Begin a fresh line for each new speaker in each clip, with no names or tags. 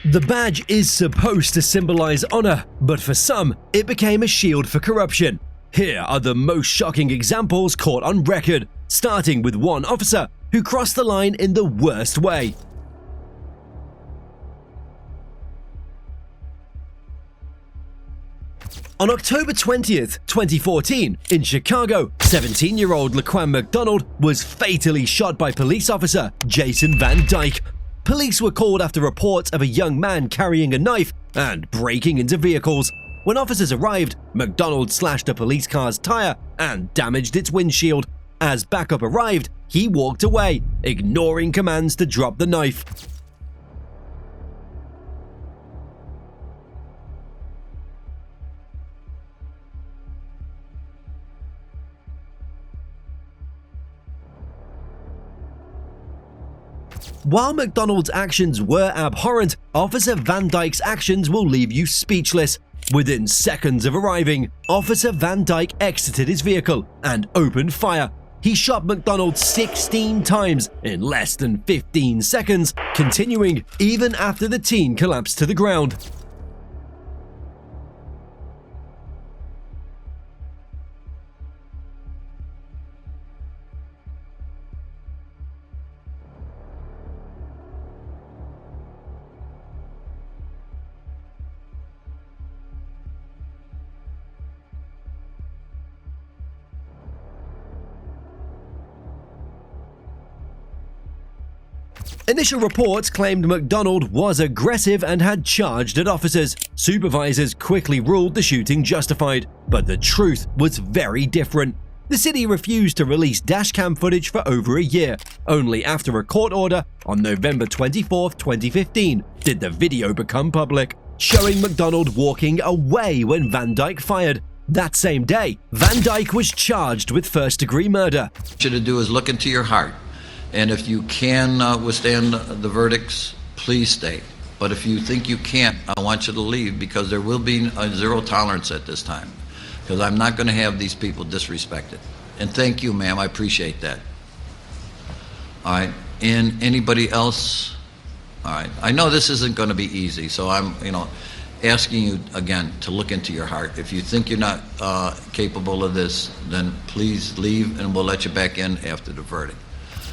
The badge is supposed to symbolize honor, but for some, it became a shield for corruption. Here are the most shocking examples caught on record, starting with one officer who crossed the line in the worst way. On October 20th, 2014, in Chicago, 17-year-old Laquan McDonald was fatally shot by police officer Jason Van Dyke. Police were called after reports of a young man carrying a knife and breaking into vehicles. When officers arrived, McDonald slashed a police car's tire and damaged its windshield. As backup arrived, he walked away, ignoring commands to drop the knife. While McDonald's actions were abhorrent, Officer Van Dyke's actions will leave you speechless. Within seconds of arriving, Officer Van Dyke exited his vehicle and opened fire. He shot McDonald 16 times in less than 15 seconds, continuing even after the teen collapsed to the ground. Initial reports claimed McDonald was aggressive and had charged at officers. Supervisors quickly ruled the shooting justified, but the truth was very different. The city refused to release dashcam footage for over a year. Only after a court order on November 24, 2015, did the video become public, showing McDonald walking away when Van Dyke fired. That same day, Van Dyke was charged with first-degree murder.
What you should do is look into your heart. And if you can withstand the verdicts, please stay. But if you think you can't, I want you to leave, because there will be a zero tolerance at this time. Because I'm not going to have these people disrespected. And thank you, ma'am. I appreciate that. All right. And anybody else? All right. I know this isn't going to be easy, so I'm, asking you again to look into your heart. If you think you're not capable of this, then please leave, and we'll let you back in after the verdict.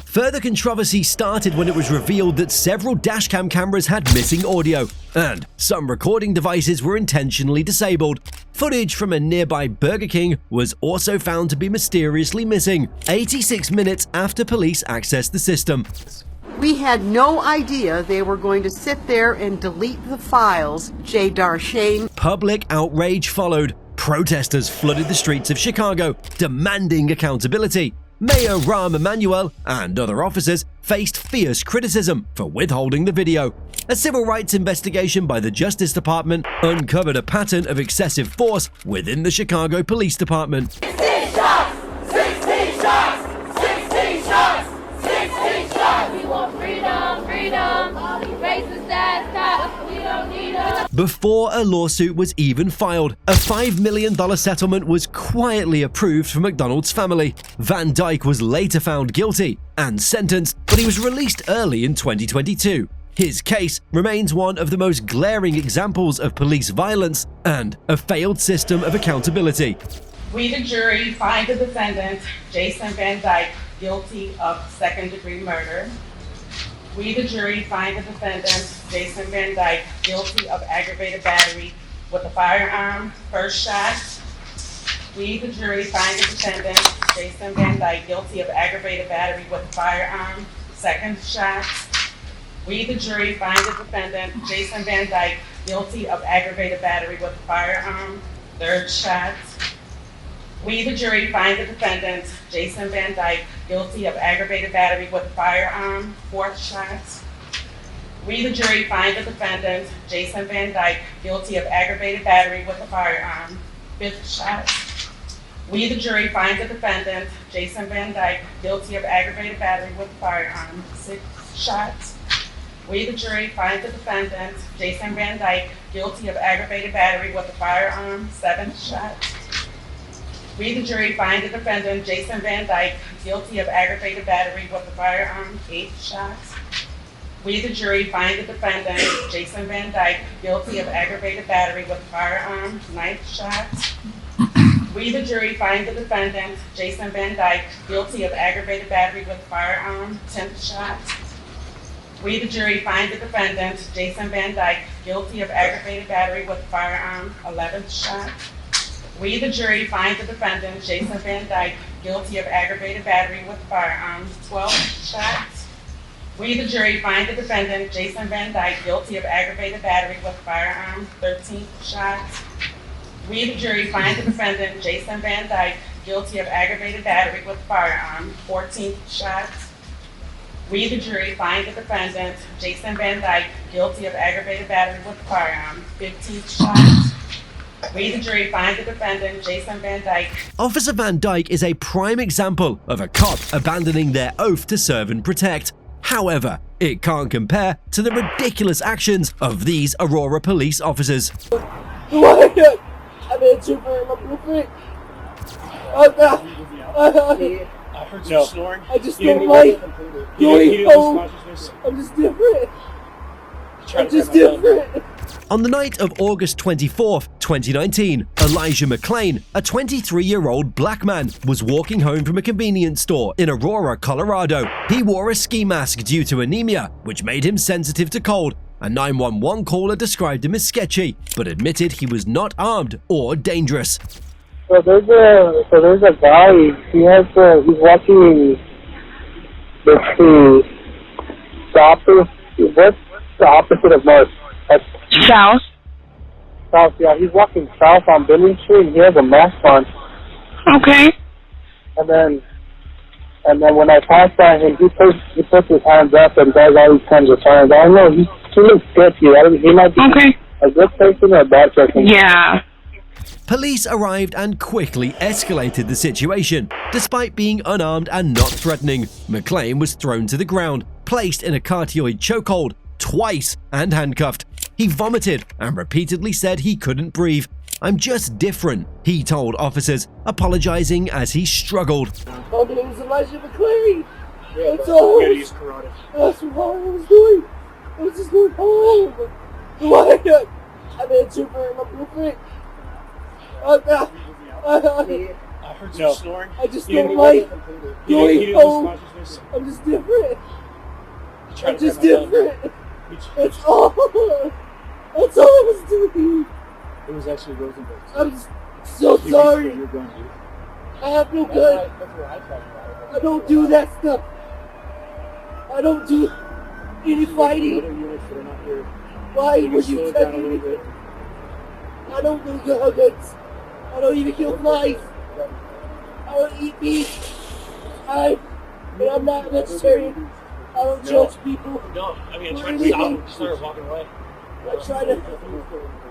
Further controversy started when it was revealed that several dashcam cameras had missing audio, and some recording devices were intentionally disabled. Footage from a nearby Burger King was also found to be mysteriously missing, 86 minutes after police accessed the system.
We had no idea they were going to sit there and delete the files, Jay Darshane.
Public outrage followed. Protesters flooded the streets of Chicago, demanding accountability. Mayor Rahm Emanuel and other officers faced fierce criticism for withholding the video. A civil rights investigation by the Justice Department uncovered a pattern of excessive force within the Chicago Police Department.
16 shots! 16 shots! 16 shots! 16 shots! We want freedom, freedom! Racist ass cops, we don't need them!
Before a lawsuit was even filed, a $5 million settlement was quietly approved for McDonald's family. Van Dyke was later found guilty and sentenced, but he was released early in 2022. His case remains one of the most glaring examples of police violence and a failed system of accountability.
We, the jury, find the defendant, Jason Van Dyke, guilty of second-degree murder. We, the jury, find the defendant, Jason Van Dyke, guilty of aggravated battery with a firearm, first shot. We, the jury, find the defendant, Jason Van Dyke, guilty of aggravated battery with a firearm, second shot. We, the jury, find the defendant, Jason Van Dyke, guilty of aggravated battery with a firearm, third shot. We, the jury, find the defendant, Jason Van Dyke, guilty of aggravated battery with a firearm, fourth shot. We, the jury, find the defendant, Jason Van Dyke, guilty of aggravated battery with a firearm, fifth shot. We, the jury, find the defendant, Jason Van Dyke, guilty of aggravated battery with a firearm, sixth shot. We, the jury, find the defendant, Jason Van Dyke, guilty of aggravated battery with a firearm, seventh shot. We, the jury, find the defendant, Jason Van Dyke, guilty of aggravated battery with a firearm, eighth shot. We, the jury, find the defendant, Jason Van Dyke, guilty of aggravated battery with firearm, knife shot. We, the jury, find the defendant, Jason Van Dyke, guilty of aggravated battery with firearm, 10th shot. We, the jury, find the defendant, Jason Van Dyke, guilty of aggravated battery with firearm, 11th shot. We, the jury, find the defendant, Jason Van Dyke, guilty of aggravated battery with firearm, 12th shot. We, the jury, find the defendant, Jason Van Dyke, guilty of aggravated battery with firearm, 13th shot. We, the jury, find the defendant, Jason Van Dyke, guilty of aggravated battery with firearm, 14th shot. We, the jury, find the defendant, Jason Van Dyke, guilty of aggravated battery with firearm, 15th shot. We, the jury, find the defendant, Jason Van Dyke.
Officer Van Dyke is a prime example of a cop abandoning their oath to serve and protect. However, it can't compare to the ridiculous actions of these Aurora police officers.
What? I'm in super in my blueprint. Oh God.
I heard some snoring.
I just don't like going home.
Consciousness.
I'm just different.
Try
I'm
to
just
grab my phone.
different.
On the night of August 24th, 2019, Elijah McClain, a 23-year-old black man, was walking home from a convenience store in Aurora, Colorado. He wore a ski mask due to anemia, which made him sensitive to cold. A 911 caller described him as sketchy, but admitted he was not armed or dangerous.
So there's a guy. He's watching the what's the opposite of north?
South.
South, yeah. He's walking south on Billings Street. And he has a mask on.
Okay.
And then when I pass by him, he puts his hands up and does all these kinds of signs. I don't know. He looks sketchy. He might be a good person or a bad person.
Yeah.
Police arrived and quickly escalated the situation. Despite being unarmed and not threatening, McClain was thrown to the ground, placed in a cardioid chokehold twice, and handcuffed. He vomited and repeatedly said he couldn't breathe. "I'm just different," he told officers, apologizing as he struggled.
My name is Elijah McClain. That's all.
Use karate.
That's what I was doing. I was just going home. What? I'm in super in my blueprint. Oh God.
I heard some snoring.
I just don't like going home.
Consciousness.
I'm just different.
Try
I'm
to
just
grab my phone.
different. That's all. That's all I was doing.
It was actually Rosenberg.
I'm so sorry.
You're going to.
I have no gun. I don't do that stuff. I don't do any fighting.
Other units that are not here.
Why
You
would
slow
you
it down a
tell
little
me?
bit.
I don't do guns. I don't even kill flies. I don't eat meat. I'm not a vegetarian. I don't judge people.
No, I mean, I tried
What
to
do
stop
you
him.
mean?
He started walking away.
I try to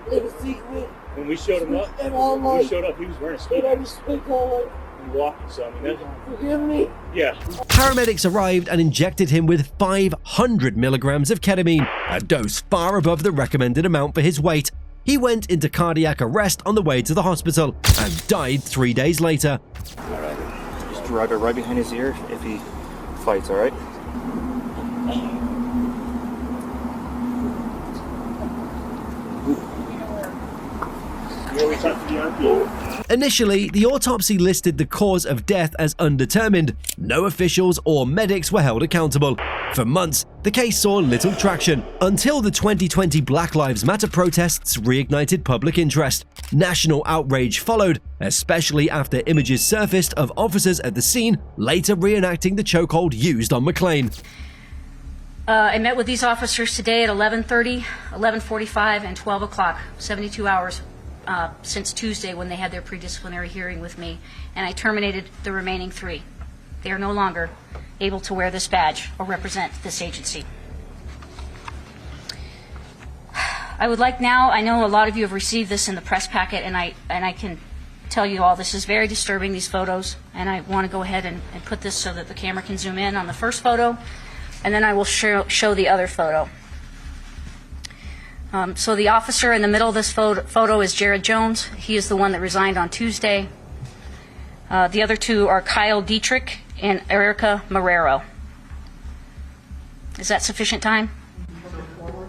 live a secret
When we showed him up,
and all
when we
life.
showed up, he was wearing a ski
And I
mask
respect all life.
and walking. So, I mean,
Forgive me.
yeah.
Paramedics arrived and injected him with 500 milligrams of ketamine, a dose far above the recommended amount for his weight. He went into cardiac arrest on the way to the hospital and died 3 days later.
All right. Just drive it right behind his ear if he fights, all right?
Yeah, we talked to the RP.
Initially, the autopsy listed the cause of death as undetermined. No officials or medics were held accountable. For months, the case saw little traction until the 2020 Black Lives Matter protests reignited public interest. National outrage followed, especially after images surfaced of officers at the scene later reenacting the chokehold used on McClain.
I met with these officers today at 11:30, 11:45, and 12 o'clock, 72 hours since Tuesday when they had their pre-disciplinary hearing with me, and I terminated the remaining 3. They are no longer able to wear this badge or represent this agency. I would like now, I know a lot of you have received this in the press packet, and I can tell you all this is very disturbing, these photos, and I want to go ahead and put this so that the camera can zoom in on the first photo, and then I will show the other photo. So the officer in the middle of this photo is Jared Jones. He is the one that resigned on Tuesday. The other 2 are Kyle Dietrich and Erica Marrero. Is that sufficient time?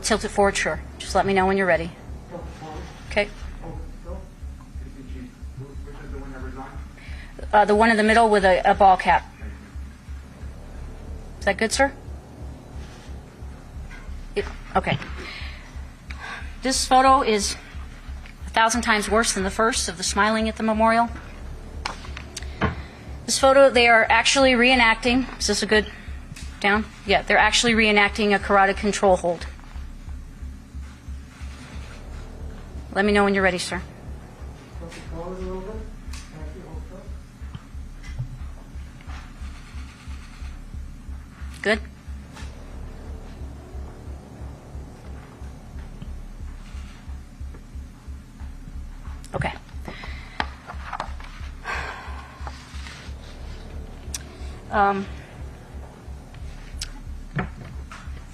Tilt it forward, sure. Just let me know when you're ready. Okay. The one in the middle with a ball cap. Is that good, sir? Okay. This photo is 1,000 times worse than the first of the smiling at the memorial. This photo, they are actually reenacting. Is this a good down? Yeah, they're actually reenacting a carotid control hold. Let me know when you're ready, sir. Good. Okay.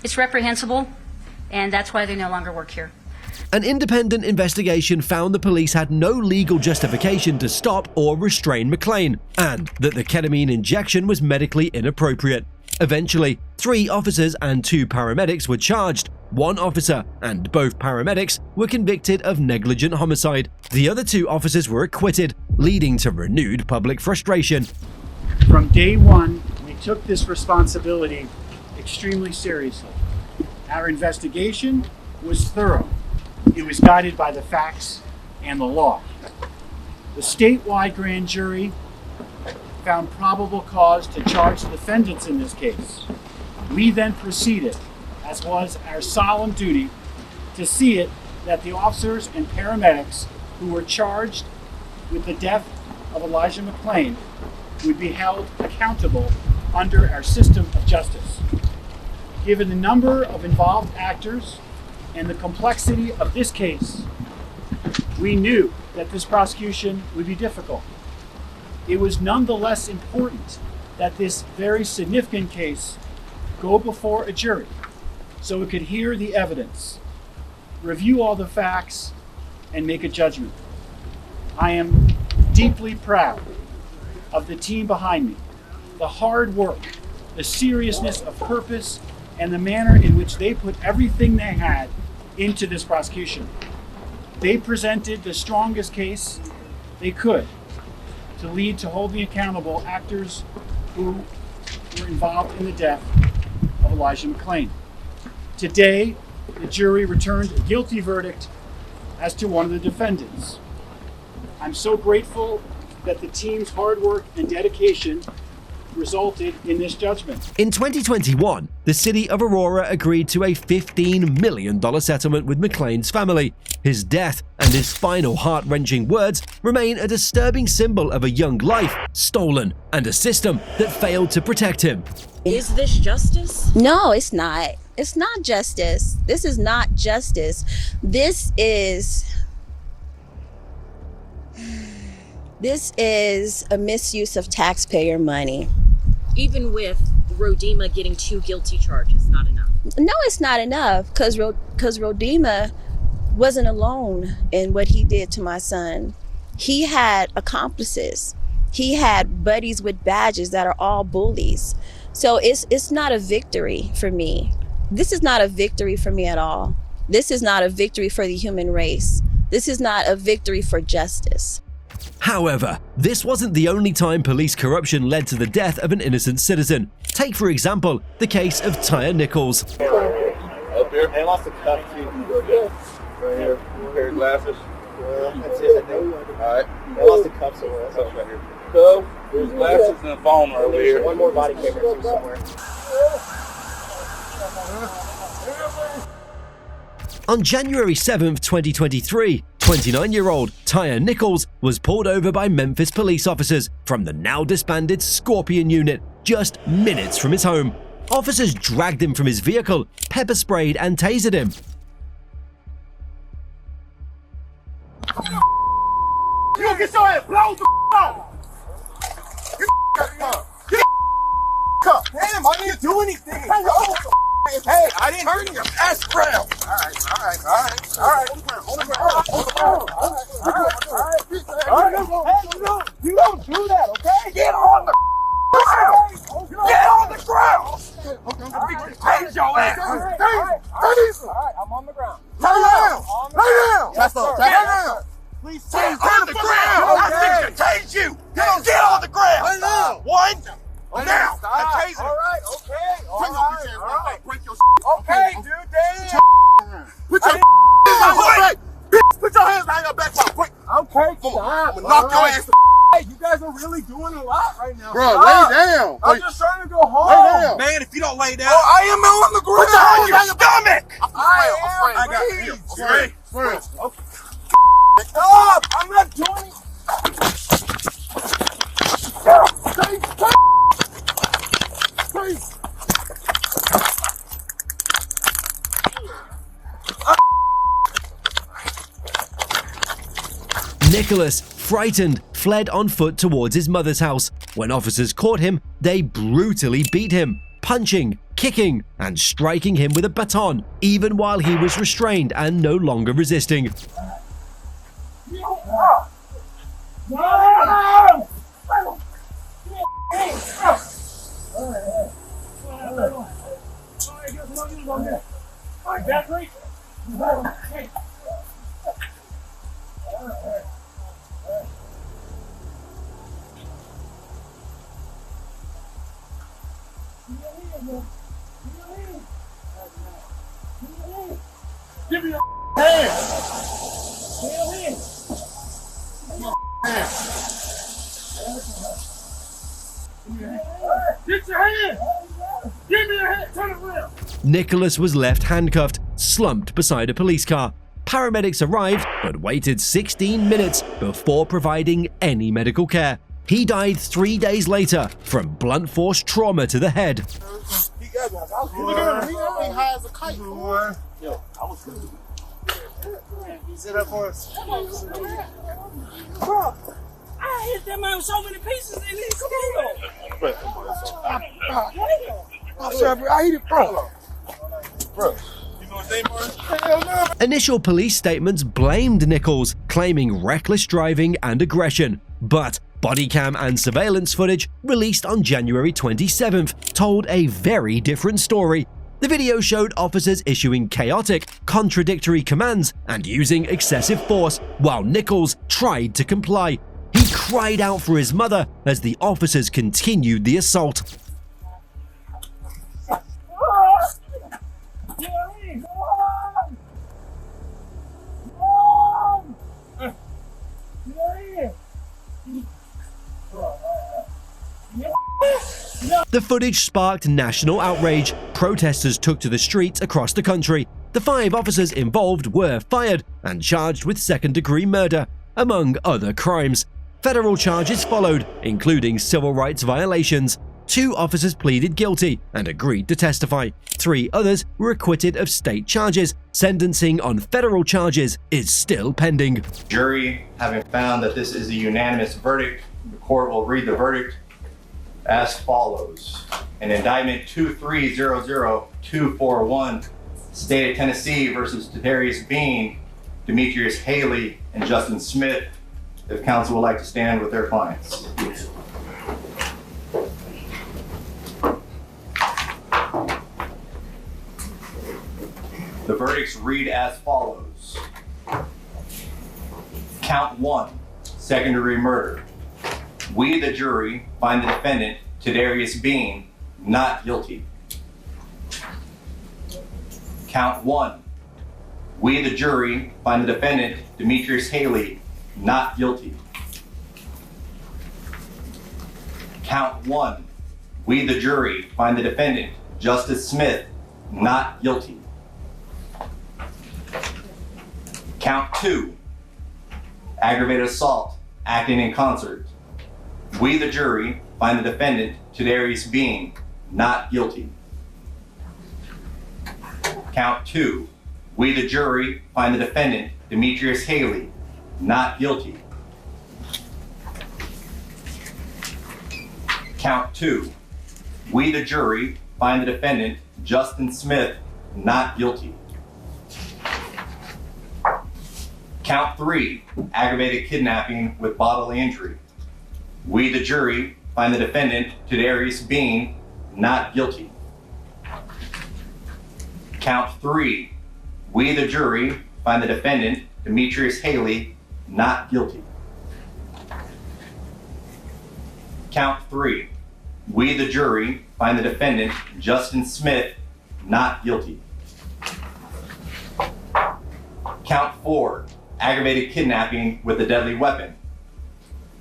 It's reprehensible, and that's why they no longer work here.
An independent investigation found the police had no legal justification to stop or restrain McClain, and that the ketamine injection was medically inappropriate. Eventually, 3 officers and 2 paramedics were charged. 1 officer and both paramedics were convicted of negligent homicide. The other 2 officers were acquitted, leading to renewed public frustration.
From day one, we took this responsibility extremely seriously. Our investigation was thorough. It was guided by the facts and the law. The statewide grand jury found probable cause to charge the defendants in this case. We then proceeded, as was our solemn duty, to see it that the officers and paramedics who were charged with the death of Elijah McClain would be held accountable under our system of justice. Given the number of involved actors and the complexity of this case, we knew that this prosecution would be difficult. It was nonetheless important that this very significant case go before a jury so it could hear the evidence, review all the facts, and make a judgment. I am deeply proud of the team behind me, the hard work, the seriousness of purpose, and the manner in which they put everything they had into this prosecution. They presented the strongest case they could to lead to holding accountable actors who were involved in the death of Elijah McClain. Today, the jury returned a guilty verdict as to one of the defendants. I'm so grateful that the team's hard work and dedication resulted in this judgment.
In 2021, the city of Aurora agreed to a $15 million settlement with McClain's family. His death and his final heart-wrenching words remain a disturbing symbol of a young life stolen and a system that failed to protect him.
Is this justice?
No, it's not. It's not justice. This is not justice. This is a misuse of taxpayer money.
Even with Rodema getting 2 guilty charges, not enough?
No, it's not enough, because Rodema wasn't alone in what he did to my son. He had accomplices. He had buddies with badges that are all bullies. So it's not a victory for me. This is not a victory for me at all. This is not a victory for the human race. This is not a victory for justice.
However, this wasn't the only time police corruption led to the death of an innocent citizen. Take, for example, the case of Tyre Nichols.
Up here? I lost a cuff too. Right here. Pair of glasses. That's it, I think. Alright. I lost a cuff somewhere. That's right here. So, there's glasses and a phone right over here. One more body camera too somewhere.
On January 7th, 2023, 29-year-old Tyre Nichols was pulled over by Memphis police officers from the now disbanded Scorpion unit just minutes from his home. Officers dragged him from his vehicle, pepper sprayed and tasered him.
You don't get your ass blown the out! Get cup! Damn, I didn't do anything! Hey, I didn't hurt you! Ass ground! Alright. On the ground. Alright. You don't do that, okay? Get on the ground! Get on the ground! Okay. Tase your ass! Tase! ass.
Hey, you guys are really doing a lot right now.
Bro, lay down.
I'm just trying to go home.
Lay down.
Man, if you don't lay down.
Oh, I am on the ground.
Put your hand on your stomach.
I got it.
You
Ready?
ready? Okay. Stop! I'm not doing it. Stay.
Nicholas, frightened, fled on foot towards his mother's house. When officers caught him, they brutally beat him, punching, kicking, and striking him with a baton, even while he was restrained and no longer resisting.
Give me your hand. Get your hand. Give me your hand. Turn it around.
Nicholas was left handcuffed, slumped beside a police car. Paramedics arrived, but waited 16 minutes before providing any medical care. He died 3 days later from blunt force trauma to the head.
He got me. Look at him. He high as a kite. Yo, I was good. You sit up for us.
Bro, I hit that man with so many pieces in his computer.
I hit it, bro. Bro. Hell no.
Initial police statements blamed Nichols, claiming reckless driving and aggression. But body cam and surveillance footage released on January 27th told a very different story. The video showed officers issuing chaotic, contradictory commands and using excessive force while Nichols tried to comply. He cried out for his mother as the officers continued the assault. The footage sparked national outrage. Protesters took to the streets across the country. The 5 officers involved were fired and charged with second-degree murder, among other crimes. Federal charges followed, including civil rights violations. 2 officers pleaded guilty and agreed to testify. 3 others were acquitted of state charges. Sentencing on federal charges is still pending.
Jury, having found that this is a unanimous verdict, the court will read the verdict as follows. In indictment 2300241, State of Tennessee versus Darius Bean, Demetrius Haley, and Justin Smith, if counsel would like to stand with their clients. The verdicts read as follows. Count 1, second-degree murder. We, the jury, find the defendant, Darius Bean, not guilty. Count 1. We, the jury, find the defendant, Demetrius Haley, not guilty. Count 1. We, the jury, find the defendant, Justice Smith, not guilty. Count 2. Aggravated assault, acting in concert. We, the jury, find the defendant, Darius Bean, not guilty. Count 2. We, the jury, find the defendant, Demetrius Haley, not guilty. Count 2. We, the jury, find the defendant, Justin Smith, not guilty. Count 3. Aggravated kidnapping with bodily injury. We, the jury, find the defendant, Darius Bean, not guilty. Count 3. We, the jury, find the defendant, Demetrius Haley, not guilty. Count 3. We, the jury, find the defendant, Justin Smith, not guilty. Count 4. Aggravated kidnapping with a deadly weapon.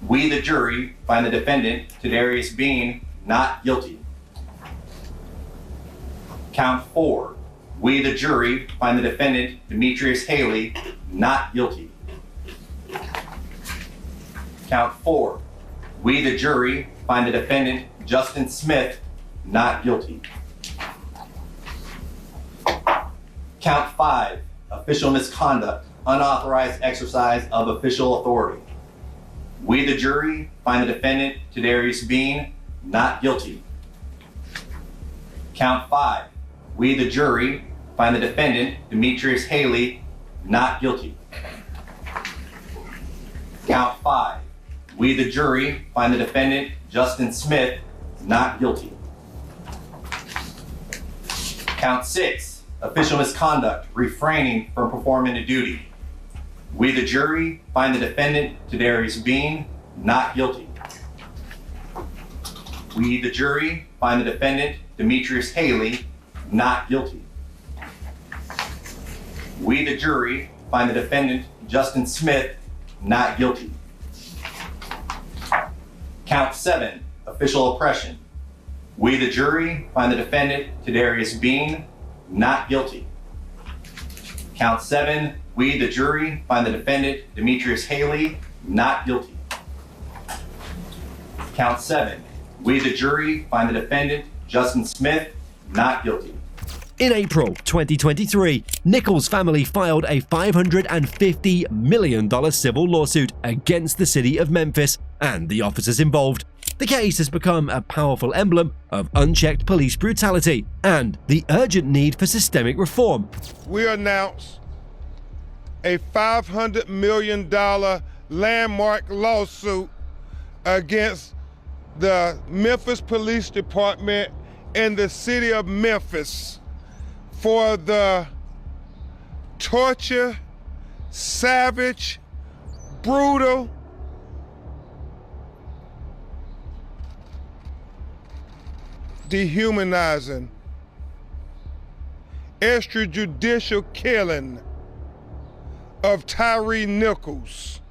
We, the jury, find the defendant, Tadarius Bean, not guilty. Count 4. We, the jury, find the defendant, Demetrius Haley, not guilty. Count 4. We, the jury, find the defendant, Justin Smith, not guilty. Count 5. Official misconduct, unauthorized exercise of official authority. We, the jury, find the defendant, Tadarius Bean, not guilty. Count 5. We, the jury, find the defendant, Demetrius Haley, not guilty. Count 5. We, the jury, find the defendant, Justin Smith, not guilty. Count 6. Official misconduct, refraining from performing a duty. We, the jury, find the defendant, Tadarius Bean, not guilty. We, the jury, find the defendant, Demetrius Haley, not guilty. We, the jury, find the defendant, Justin Smith, not guilty. Count 7, official oppression. We, the jury, find the defendant, Tadarius Bean, not guilty. Count 7, we, the jury, find the defendant, Demetrius Haley, not guilty. Count 7, we, the jury, find the defendant, Justin Smith, not guilty.
In April 2023, Nichols' family filed a $550 million civil lawsuit against the city of Memphis and the officers involved. The case has become a powerful emblem of unchecked police brutality and the urgent need for systemic reform.
We announce a $500 million landmark lawsuit against the Memphis Police Department and the city of Memphis for the torture, savage, brutal, dehumanizing, extrajudicial killing of Tyree Nichols.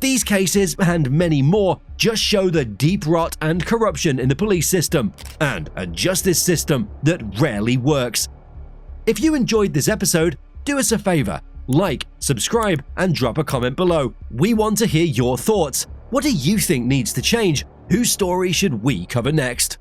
These cases, and many more, just show the deep rot and corruption in the police system and a justice system that rarely works. If you enjoyed this episode, do us a favor, like, subscribe, and drop a comment below. We want to hear your thoughts. What do you think needs to change? Whose story should we cover next?